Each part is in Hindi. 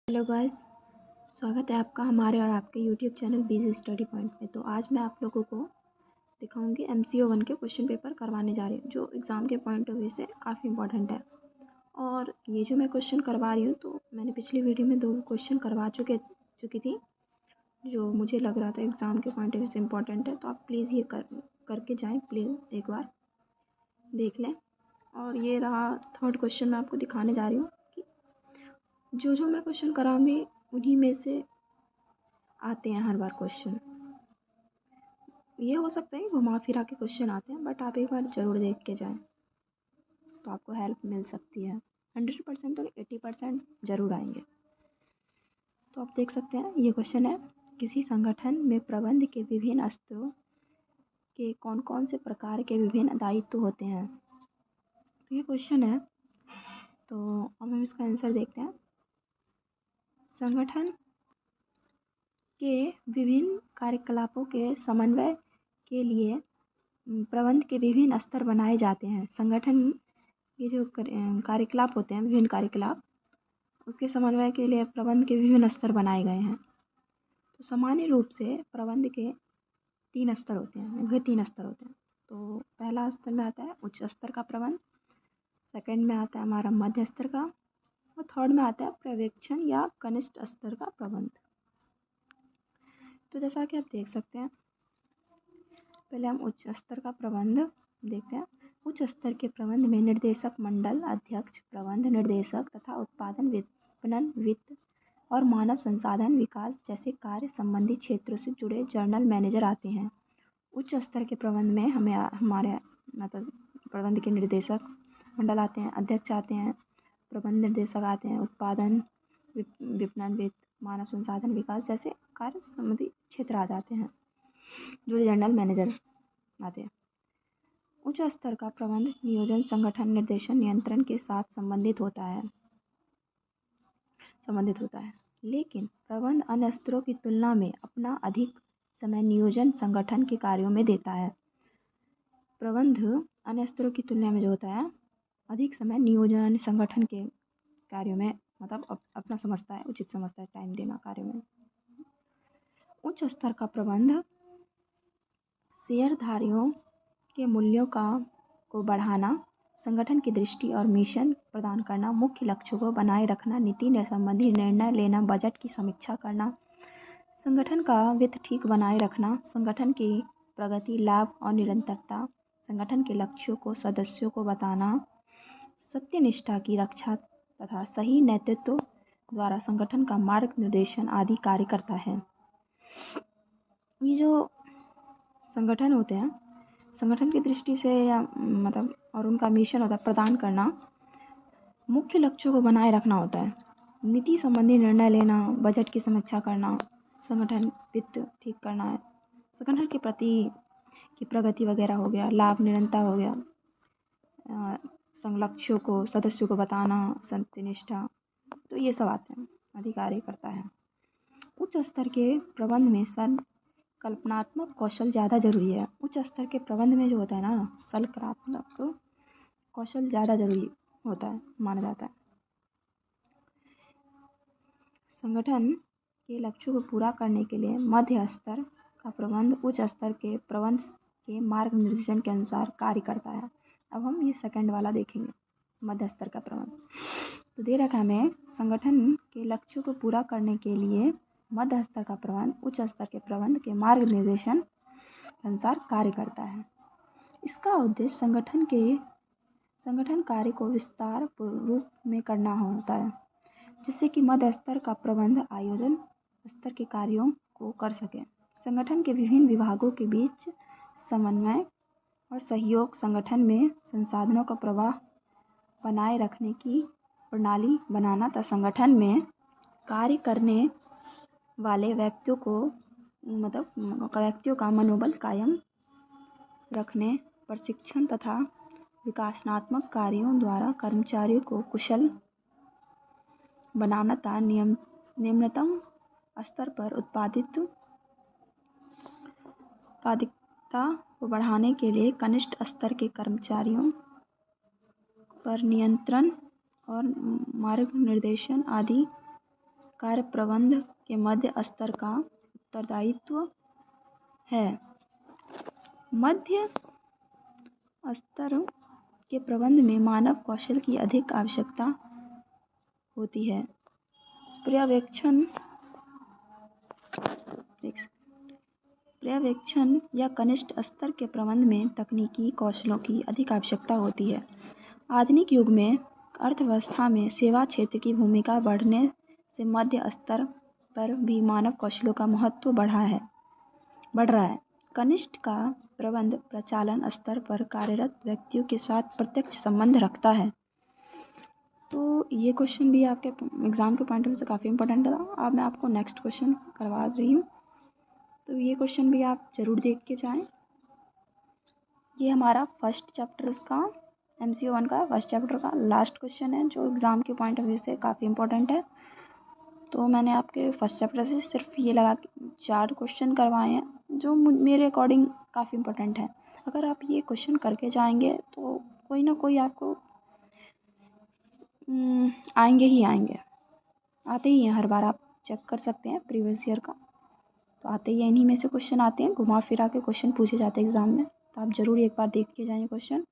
हेलो गाइस, स्वागत है आपका हमारे और आपके यूट्यूब चैनल बीजी स्टडी पॉइंट में। तो आज मैं आप लोगों को दिखाऊंगी MCO 1 के क्वेश्चन पेपर करवाने जा रही हूँ, जो एग्ज़ाम के पॉइंट ऑफ व्यू से काफ़ी इंपॉर्टेंट है। और ये जो मैं क्वेश्चन करवा रही हूँ, तो मैंने पिछली वीडियो में 2 क्वेश्चन करवा चुकी थी, जो मुझे लग रहा था एग्ज़ाम के पॉइंट ऑफ व्यू से इम्पॉर्टेंट है। तो आप प्लीज़ ये करके जाएँ, प्लीज़ एक बार देख लें। और ये रहा 3rd क्वेश्चन मैं आपको दिखाने जा रही हूँ कि जो मैं क्वेश्चन कराऊंगी उन्हीं में से आते हैं हर बार क्वेश्चन। ये हो सकता है घुमा फिरा के क्वेश्चन आते हैं, बट आप एक बार ज़रूर देख के जाएं तो आपको हेल्प मिल सकती है। 100% और 80% ज़रूर आएंगे। तो आप देख सकते हैं, ये क्वेश्चन है, किसी संगठन में प्रबंध के विभिन्न स्तरों के कौन कौन से प्रकार के विभिन्न दायित्व होते हैं। तो ये क्वेश्चन है, तो अब हम इसका आंसर देखते हैं। संगठन के विभिन्न कार्यकलापों के समन्वय के लिए प्रबंध के विभिन्न स्तर बनाए जाते हैं। संगठन ये जो कार्यकलाप होते हैं, विभिन्न कार्यकलाप, उसके समन्वय के लिए प्रबंध के विभिन्न स्तर बनाए गए हैं। तो सामान्य रूप से प्रबंध के 3 स्तर होते हैं, वे 3 स्तर होते हैं। तो पहला स्तर में आता है उच्च स्तर का प्रबंध, सेकंड में आता है हमारा मध्य स्तर का, और थर्ड में आता है पर्यवेक्षण या कनिष्ठ स्तर का प्रबंध। तो जैसा कि आप देख सकते हैं, पहले हम उच्च स्तर का प्रबंध देखते हैं। उच्च स्तर के प्रबंध में निर्देशक मंडल, अध्यक्ष, प्रबंध निर्देशक तथा उत्पादन, विपणन, वित्त और मानव संसाधन विकास जैसे कार्य संबंधी क्षेत्रों से जुड़े जर्नल मैनेजर आते हैं। उच्च स्तर के प्रबंध में हमारे मतलब प्रबंध के निर्देशक मंडल आते हैं, अध्यक्ष आते हैं, प्रबंध निर्देशक आते हैं, उत्पादन, विपणन, वित्त, मानव संसाधन विकास जैसे कार्य संबंधी क्षेत्र आ जाते हैं, जुड़े जर्नल मैनेजर आते हैं। उच्च स्तर का प्रबंध नियोजन, संगठन, निर्देशन, नियंत्रण के साथ संबंधित होता है, लेकिन प्रबंध अन्य स्तरों की तुलना में अपना अधिक समय नियोजन, संगठन के कार्यों में देता है। प्रबंध अन्य स्तरों की तुलना में जो होता है, अधिक समय नियोजन, संगठन के कार्यों में मतलब अपना समझता है, उचित समझता है टाइम देना कार्यों में। उच्च स्तर का प्रबंध शेयरधारियों के मूल्यों को बढ़ाना, संगठन की दृष्टि और मिशन प्रदान करना, मुख्य लक्ष्यों को बनाए रखना, नीति संबंधी निर्णय लेना, बजट की समीक्षा करना, संगठन का वित्त ठीक बनाए रखना, संगठन की प्रगति, लाभ और निरंतरता, संगठन के लक्ष्यों को सदस्यों को बताना, सत्यनिष्ठा की रक्षा तथा सही नेतृत्व द्वारा संगठन का मार्ग निर्देशन आदि कार्य करता है। ये जो संगठन होते हैं, संगठन की दृष्टि से या मतलब और उनका मिशन होता है प्रदान करना, मुख्य लक्ष्यों को बनाए रखना होता है, नीति संबंधी निर्णय लेना, बजट की समीक्षा करना, संगठन वित्त ठीक करना है, संगठन के प्रति की प्रगति वगैरह हो गया, लाभ निरंतरता हो गया, लक्ष्यों को सदस्यों को बताना, सत्यनिष्ठा, तो ये सब आते हैं, अधिकारी करता है। उच्च स्तर के प्रबंध में कल्पनात्मक कौशल ज़्यादा ज़रूरी है। उच्च स्तर के प्रबंध में जो होता है ना, कल्पनात्मक कौशल ज़्यादा ज़रूरी होता है, माना जाता है। संगठन के लक्ष्यों को पूरा करने के लिए मध्य स्तर का प्रबंध उच्च स्तर के प्रबंध के मार्ग निर्देशन के अनुसार कार्य करता है। अब हम ये सेकंड वाला देखेंगे, मध्य स्तर का प्रबंध। तो दे रखा है हमें, संगठन के लक्ष्यों को पूरा करने के लिए मध्य स्तर का प्रबंध उच्च स्तर के प्रबंध के मार्ग निर्देशन के अनुसार कार्य करता है। इसका उद्देश्य संगठन कार्य को विस्तार रूप में करना होता है, जिससे कि मध्य स्तर का प्रबंध आयोजन स्तर के कार्यों को कर सके। संगठन के विभिन्न विभागों के बीच समन्वय और सहयोग, संगठन में संसाधनों का प्रवाह बनाए रखने की प्रणाली बनाना तथा संगठन में कार्य करने वाले व्यक्तियों का मनोबल कायम रखने, प्रशिक्षण तथा विकासात्मक कार्यों द्वारा कर्मचारियों को कुशल बनाना तथा निम्नतम स्तर पर उत्पादकता को बढ़ाने के लिए कनिष्ठ स्तर के कर्मचारियों पर नियंत्रण और मार्ग निर्देशन आदि कार्य प्रबंध के मध्य स्तर का उत्तरदायित्व है। मध्य स्तर के प्रबंध में मानव कौशल की अधिक आवश्यकता होती है। पर्यवेक्षण या कनिष्ठ स्तर के प्रबंध में तकनीकी कौशलों की अधिक आवश्यकता होती है। आधुनिक युग में अर्थव्यवस्था में सेवा क्षेत्र की भूमिका बढ़ने से मध्य स्तर पर भी मानव कौशलों का महत्व बढ़ रहा है। कनिष्ठ का प्रबंध प्रचालन स्तर पर कार्यरत व्यक्तियों के साथ प्रत्यक्ष संबंध रखता है। तो ये क्वेश्चन भी आपके एग्ज़ाम के पॉइंट ऑफ व्यू से काफ़ी इंपॉर्टेंट था। अब मैं आपको नेक्स्ट क्वेश्चन करवा रही हूँ, तो ये क्वेश्चन भी आप ज़रूर देख के जाएँ। ये हमारा फर्स्ट चैप्टर का MCO 1 का फर्स्ट चैप्टर का लास्ट क्वेश्चन है, जो एग्ज़ाम के पॉइंट ऑफ व्यू से काफ़ी इंपॉर्टेंट है। तो मैंने आपके फर्स्ट चैप्टर से सिर्फ ये लगा के 4 क्वेश्चन करवाए हैं, जो मेरे अकॉर्डिंग काफ़ी इंपॉर्टेंट है। अगर आप ये क्वेश्चन करके जाएंगे तो कोई ना कोई आपको आएंगे ही आएंगे, आते ही हैं। हर बार आप चेक कर सकते हैं प्रीवियस ईयर का, तो आते ही इन्हीं में से क्वेश्चन आते हैं। घुमा फिरा के क्वेश्चन पूछे जाते हैं एग्ज़ाम में, तो आप ज़रूर एक बार देख के जाएँ क्वेश्चन।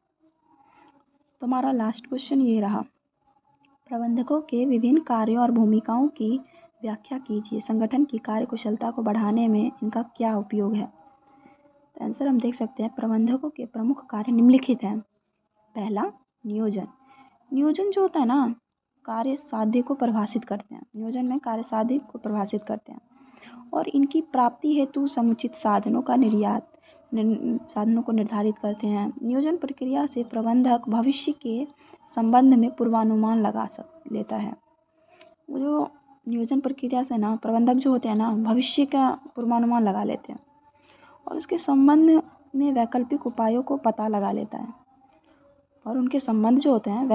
तो हमारा लास्ट क्वेश्चन ये रहा, प्रबंधकों के विभिन्न कार्यों और भूमिकाओं की व्याख्या कीजिए। संगठन की कार्यकुशलता को बढ़ाने में इनका क्या उपयोग है? तो आंसर हम देख सकते हैं, प्रबंधकों के प्रमुख कार्य निम्नलिखित हैं। पहला, नियोजन। नियोजन जो होता है ना, कार्य साध्य को परिभाषित करते हैं। नियोजन में कार्य साध्य को परिभाषित करते हैं और इनकी प्राप्ति हेतु समुचित साधनों को निर्धारित करते हैं। नियोजन प्रक्रिया से प्रबंधक भविष्य के संबंध में पूर्वानुमान लगा लेता है। वो जो नियोजन प्रक्रिया से ना प्रबंधक जो होते हैं ना, भविष्य का पूर्वानुमान लगा लेते हैं और उसके संबंध में वैकल्पिक उपायों को पता लगा लेता है, और उनके संबंध जो होते हैं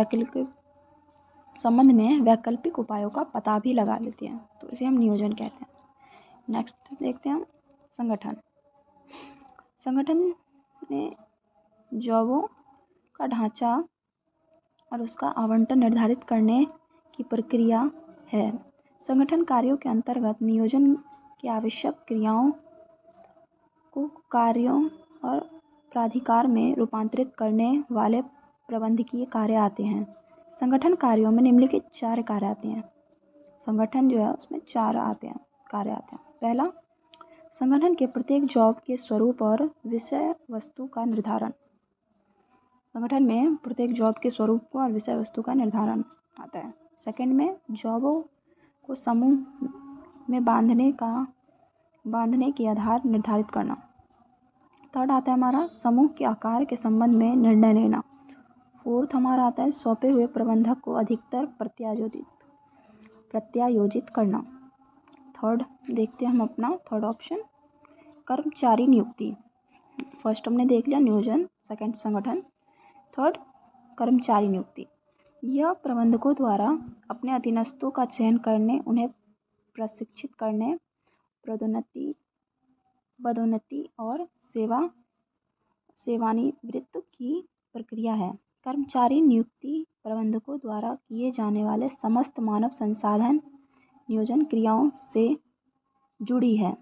वैकल्पिक उपायों का पता भी लगा लेते हैं। तो इसे हम नियोजन कहते हैं। नेक्स्ट देखते हैं संगठन। संगठन में जॉबों का ढांचा और उसका आवंटन निर्धारित करने की प्रक्रिया है। संगठन कार्यों के अंतर्गत नियोजन की आवश्यक क्रियाओं को कार्यों और प्राधिकार में रूपांतरित करने वाले प्रबंधकीय कार्य आते हैं। संगठन कार्यों में निम्नलिखित 4 कार्य आते हैं। संगठन जो है उसमें 4 कार्य आते हैं। पहला, संगठन के प्रत्येक जॉब के स्वरूप और विषय वस्तु का निर्धारण। संगठन में प्रत्येक जॉब के स्वरूप को और विषय वस्तु का निर्धारण आता है। सेकंड में, जॉबों को समूह में बांधने के आधार निर्धारित करना। थर्ड आता है हमारा समूह के आकार के संबंध में निर्णय लेना। फोर्थ हमारा आता है सौंपे हुए प्रबंधक को अधिकतर प्रत्यायोजित करना। थर्ड देखते हैं हम अपना थर्ड ऑप्शन, कर्मचारी नियुक्ति। फर्स्ट हमने देख लिया नियोजन, सेकंड संगठन, थर्ड कर्मचारी नियुक्ति। यह प्रबंधकों द्वारा अपने अधीनस्थों का चयन करने, उन्हें प्रशिक्षित करने, पदोन्नति और सेवानिवृत्ति की प्रक्रिया है। कर्मचारी नियुक्ति प्रबंधकों द्वारा किए जाने वाले समस्त मानव संसाधन नियोजन क्रियाओं से जुड़ी है।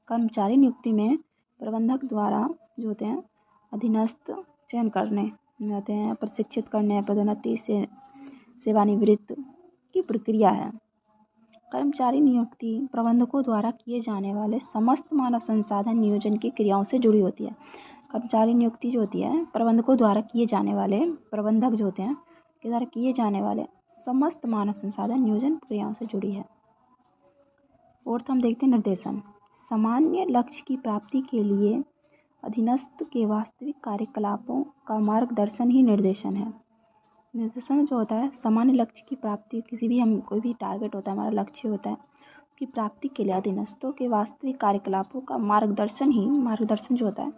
कर्मचारी नियुक्ति में प्रबंधक द्वारा जो होते हैं अधीनस्थ चयन करने होते हैं, प्रशिक्षित करने, पदोन्नति से सेवानिवृत्ति की प्रक्रिया है। कर्मचारी नियुक्ति प्रबंधकों द्वारा किए जाने वाले समस्त मानव संसाधन नियोजन की क्रियाओं से जुड़ी होती है। कर्मचारी नियुक्ति जो होती है प्रबंधकों द्वारा किए जाने वाले, प्रबंधक जो होते हैं के द्वारा किए जाने वाले समस्त मानव संसाधन नियोजन क्रियाओं से जुड़ी है। फोर्थ हम देखते हैं निर्देशन। सामान्य लक्ष्य की प्राप्ति के लिए अधीनस्थ के वास्तविक कार्यकलापों का मार्गदर्शन ही निर्देशन है। निर्देशन जो होता है सामान्य लक्ष्य की प्राप्ति, कोई भी टारगेट होता है, हमारा लक्ष्य होता है, उसकी प्राप्ति के लिए अधीनस्थों के वास्तविक कार्यकलापों का मार्गदर्शन जो होता है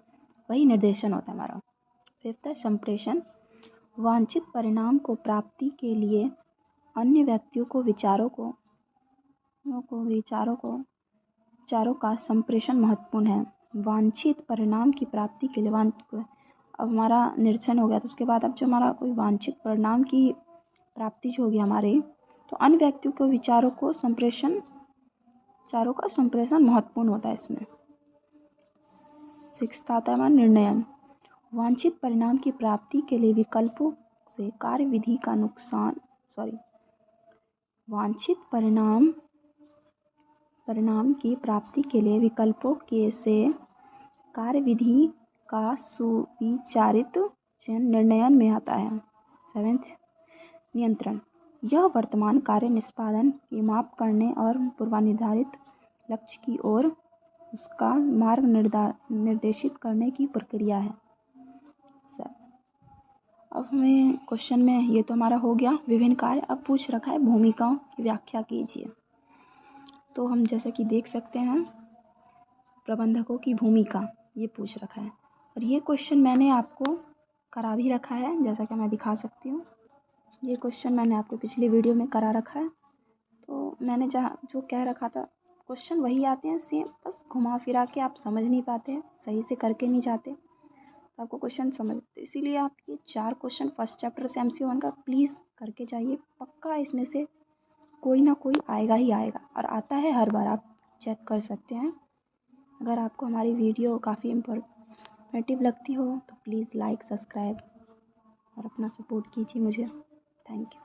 वही निर्देशन होता है हमारा। फिफ्थ है संप्रेषण। वांछित परिणाम को प्राप्ति के लिए अन्य व्यक्तियों को विचारों का संप्रेषण महत्वपूर्ण है। वांछित परिणाम की प्राप्ति के लिए अब हमारा निरीक्षण हो गया, तो उसके बाद अब जो हमारा कोई वांछित परिणाम की प्राप्ति जो होगी हमारे, तो अन्य व्यक्तियों के विचारों का संप्रेषण महत्वपूर्ण होता है इसमें। 6 आता है निर्णयन। वांछित परिणाम की प्राप्ति के लिए विकल्पों से कार्यविधि का वांछित परिणाम की प्राप्ति के लिए विकल्पों के से कार्यविधि का सुविचारित चयन निर्णयन में आता है। 7 नियंत्रण। यह वर्तमान कार्य निष्पादन की माप करने और पूर्वनिर्धारित लक्ष्य की ओर उसका मार्ग निर्देशित करने की प्रक्रिया है। अब हमें क्वेश्चन में ये तो हमारा हो गया विभिन्न कार्य। अब पूछ रखा है भूमिकाओं की व्याख्या कीजिए। तो हम जैसे कि देख सकते हैं प्रबंधकों की भूमिका ये पूछ रखा है, और ये क्वेश्चन मैंने आपको करा भी रखा है, जैसा कि मैं दिखा सकती हूँ। ये क्वेश्चन मैंने आपको पिछली वीडियो में करा रखा है। तो मैंने जो कह रखा था क्वेश्चन वही आते हैं सेम, बस घुमा फिरा के आप समझ नहीं पाते हैं, सही से करके नहीं जाते, तो आपको क्वेश्चन समझ। तो इसीलिए आप ये 4 क्वेश्चन फर्स्ट चैप्टर से MCO 1 का प्लीज़ करके जाइए, पक्का इसमें से कोई ना कोई आएगा ही आएगा, और आता है हर बार, आप चेक कर सकते हैं। अगर आपको हमारी वीडियो काफ़ी इंफॉर्मेटिव लगती हो तो प्लीज़ लाइक, सब्सक्राइब और अपना सपोर्ट कीजिए मुझे। Thank you.